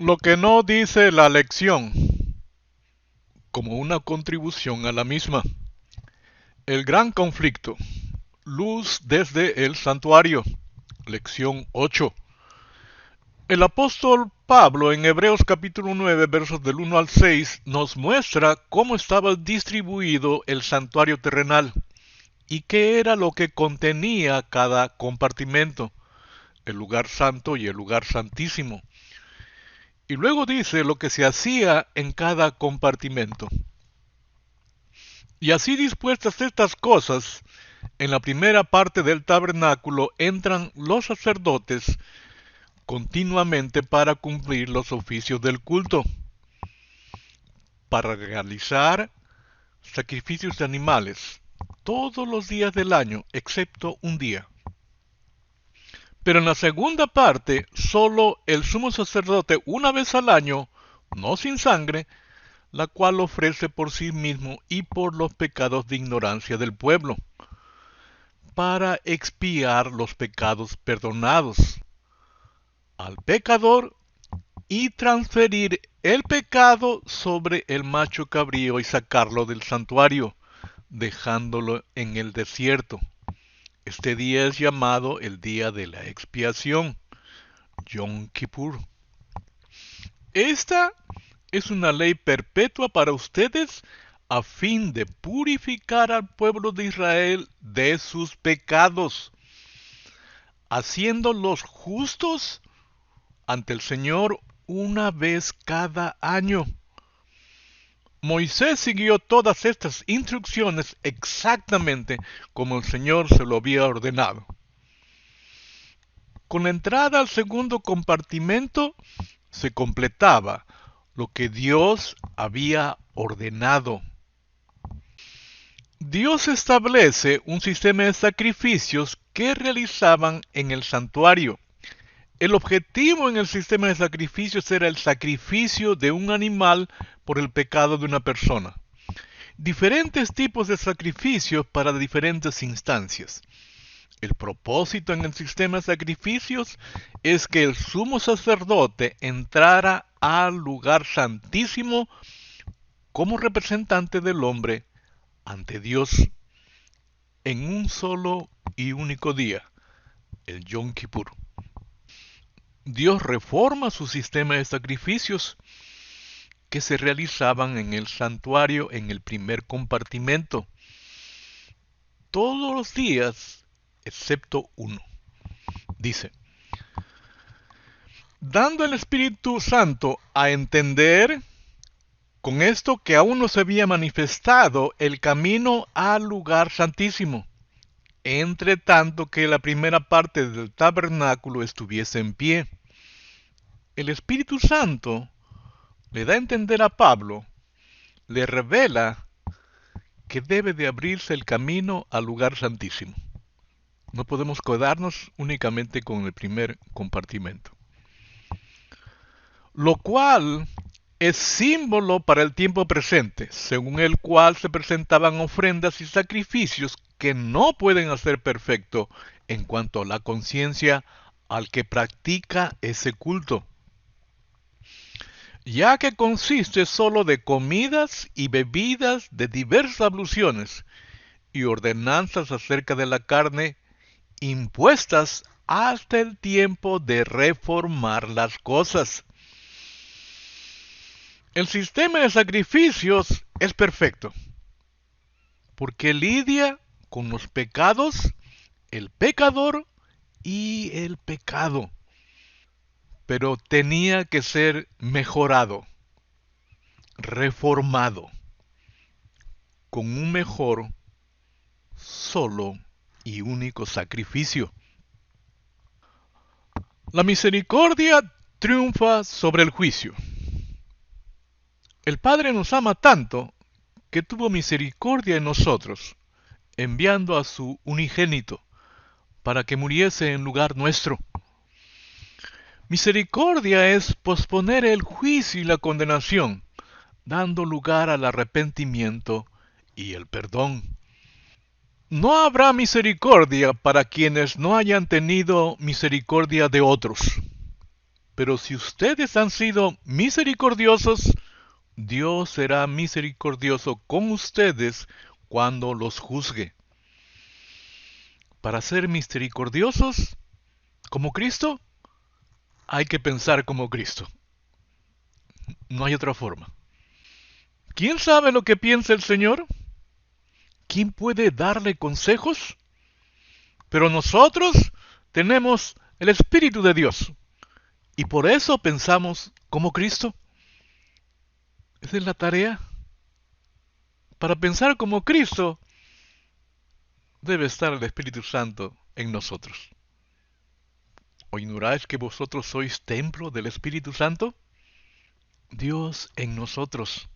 Lo que no dice la lección, como una contribución a la misma. El gran conflicto. Luz desde el santuario. Lección 8. El apóstol Pablo en Hebreos capítulo 9 versos del 1 al 6 nos muestra cómo estaba distribuido el santuario terrenal y qué era lo que contenía cada compartimento, el lugar santo y el lugar santísimo. Y luego dice lo que se hacía en cada compartimento. Y así dispuestas estas cosas, en la primera parte del tabernáculo entran los sacerdotes continuamente para cumplir los oficios del culto, para realizar sacrificios de animales todos los días del año, excepto un día. Pero en la segunda parte, solo el sumo sacerdote una vez al año, no sin sangre, la cual ofrece por sí mismo y por los pecados de ignorancia del pueblo, para expiar los pecados perdonados al pecador y transferir el pecado sobre el macho cabrío y sacarlo del santuario, dejándolo en el desierto. Este día es llamado el día de la expiación, Yom Kippur. Esta es una ley perpetua para ustedes a fin de purificar al pueblo de Israel de sus pecados, haciéndolos justos ante el Señor una vez cada año. Moisés siguió todas estas instrucciones exactamente como el Señor se lo había ordenado. Con la entrada al segundo compartimento se completaba lo que Dios había ordenado. Dios establece un sistema de sacrificios que realizaban en el santuario. El objetivo en el sistema de sacrificios era el sacrificio de un animal por el pecado de una persona. Diferentes tipos de sacrificios para diferentes instancias. El propósito en el sistema de sacrificios es que el sumo sacerdote entrara al lugar santísimo como representante del hombre ante Dios en un solo y único día, el Yom Kippur. Dios reforma su sistema de sacrificios que se realizaban en el santuario en el primer compartimento, todos los días excepto uno. Dice, dando el Espíritu Santo a entender con esto que aún no se había manifestado el camino al lugar santísimo, entre tanto que la primera parte del tabernáculo estuviese en pie. El Espíritu Santo le da a entender a Pablo, le revela que debe de abrirse el camino al lugar santísimo. No podemos quedarnos únicamente con el primer compartimento. Lo cual es símbolo para el tiempo presente, según el cual se presentaban ofrendas y sacrificios que no pueden hacer perfecto en cuanto a la conciencia al que practica ese culto, ya que consiste sólo de comidas y bebidas de diversas abluciones y ordenanzas acerca de la carne impuestas hasta el tiempo de reformar las cosas. El sistema de sacrificios es perfecto, porque lidia con los pecados, el pecador y el pecado. Pero tenía que ser mejorado, reformado, con un mejor, solo y único sacrificio. La misericordia triunfa sobre el juicio. El Padre nos ama tanto que tuvo misericordia en nosotros, enviando a su unigénito para que muriese en lugar nuestro. Misericordia es posponer el juicio y la condenación, dando lugar al arrepentimiento y el perdón. No habrá misericordia para quienes no hayan tenido misericordia de otros. Pero si ustedes han sido misericordiosos, Dios será misericordioso con ustedes cuando los juzgue. Para ser misericordiosos como Cristo, hay que pensar como Cristo. No hay otra forma. ¿Quién sabe lo que piensa el Señor? ¿Quién puede darle consejos? Pero nosotros tenemos el Espíritu de Dios y por eso pensamos como Cristo. Esa es la tarea. Para pensar como Cristo debe estar el Espíritu Santo en nosotros. ¿O ignoráis que vosotros sois templo del Espíritu Santo? Dios en nosotros.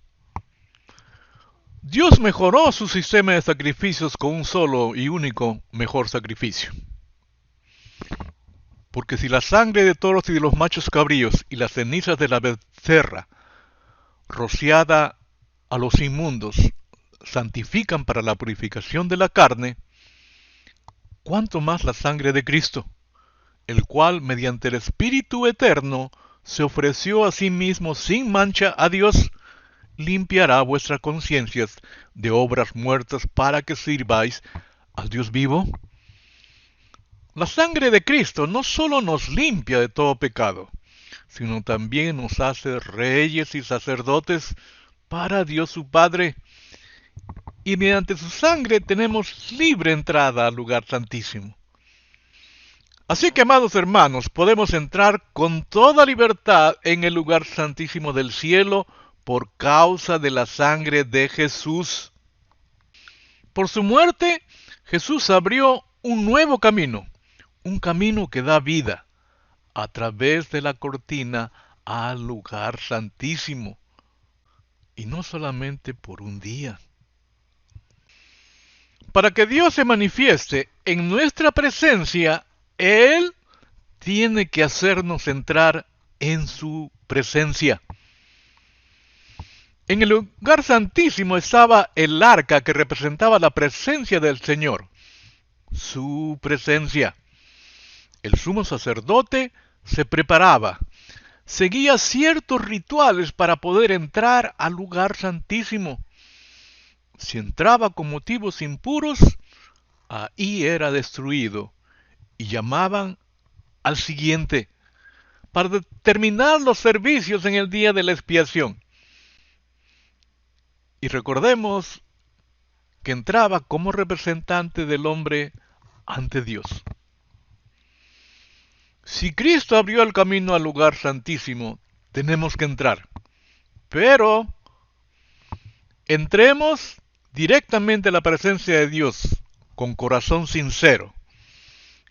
Dios mejoró su sistema de sacrificios con un solo y único mejor sacrificio. Porque si la sangre de toros y de los machos cabríos y las cenizas de la becerra, rociada a los inmundos, santifican para la purificación de la carne, ¿cuánto más la sangre de Cristo, el cual mediante el Espíritu Eterno se ofreció a sí mismo sin mancha a Dios, limpiará vuestras conciencias de obras muertas para que sirváis al Dios vivo? La sangre de Cristo no solo nos limpia de todo pecado, sino también nos hace reyes y sacerdotes para Dios su Padre. Y mediante su sangre tenemos libre entrada al lugar santísimo. Así que, amados hermanos, podemos entrar con toda libertad en el lugar santísimo del cielo por causa de la sangre de Jesús. Por su muerte, Jesús abrió un nuevo camino, un camino que da vida, a través de la cortina al lugar santísimo. Y no solamente por un día. Para que Dios se manifieste en nuestra presencia, Él tiene que hacernos entrar en su presencia. En el lugar santísimo estaba el arca que representaba la presencia del Señor, su presencia. El sumo sacerdote se preparaba, seguía ciertos rituales para poder entrar al lugar santísimo. Si entraba con motivos impuros, ahí era destruido, y llamaban al siguiente, para terminar los servicios en el día de la expiación. Y recordemos que entraba como representante del hombre ante Dios. Si Cristo abrió el camino al lugar santísimo, tenemos que entrar. Pero entremos directamente a la presencia de Dios con corazón sincero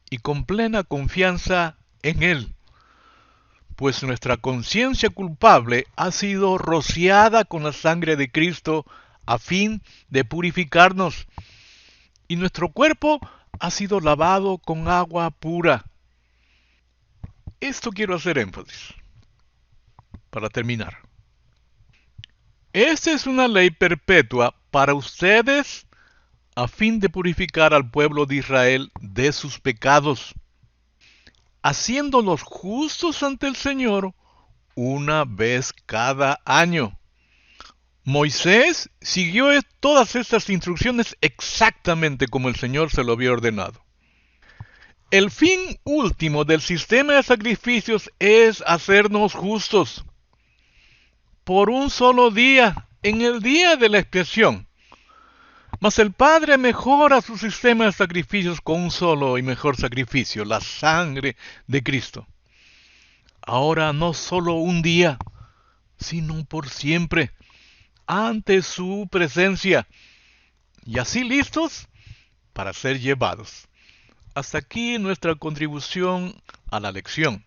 y con plena confianza en Él, pues nuestra conciencia culpable ha sido rociada con la sangre de Cristo a fin de purificarnos, y nuestro cuerpo ha sido lavado con agua pura. Esto quiero hacer énfasis para terminar. Esta es una ley perpetua para ustedes a fin de purificar al pueblo de Israel de sus pecados, haciéndolos justos ante el Señor una vez cada año. Moisés siguió todas estas instrucciones exactamente como el Señor se lo había ordenado. El fin último del sistema de sacrificios es hacernos justos por un solo día, en el día de la expiación. Mas el Padre mejora su sistema de sacrificios con un solo y mejor sacrificio, la sangre de Cristo. Ahora no solo un día, sino por siempre, ante su presencia, y así listos para ser llevados. Hasta aquí nuestra contribución a la lección.